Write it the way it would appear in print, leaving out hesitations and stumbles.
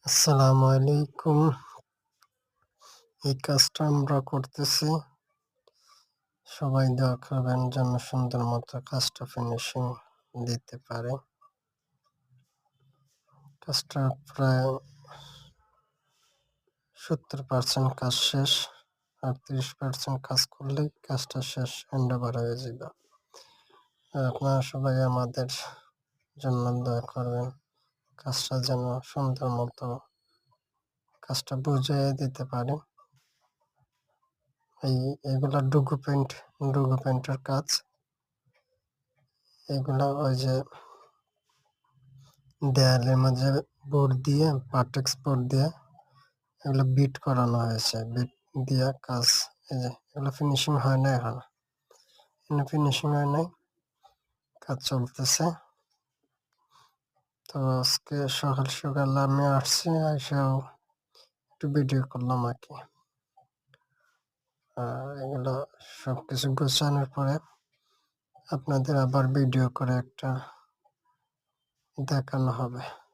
আসসালামু আলাইকুম। এই কাজটা আমরা করতেছি। সবাই দোয়া করবেন যেন সুন্দর মতো কাজটা ফিনিশিং দিতে পারে। কাজটা প্রায় 70% কাজ শেষ। আর 30% কাজ করলেই কাজটা শেষ, হ্যান্ড ওভার হয়ে যাবে। আপনারা সবাই আমাদের জন্য দোয়া করবেন। কাজটা যেন সুন্দর মতো কাজটা বুঝিয়ে দিতে পারি। এগুলা ডুগু পেইন্টের কাজ। এগুলা ওই যে দেয়ালের মাঝে বোর্ড দিয়ে পার্টেক্স বোর্ড দিয়ে এগুলো বিট করানো হয়েছে। বিট দিয়া কাজ। এই যে এগুলো ফিনিশিং হয় নাই এখনো। এখনো ফিনিশিং হয় নাই। কাজ চলতেছে। তো আজকে সকাল সকাল আমি আসছি, আইসাও একটু ভিডিও করলাম আরকি। এগুলো সবকিছু গোছানোর পরে আপনাদের আবার ভিডিও করে একটা দেখানো হবে।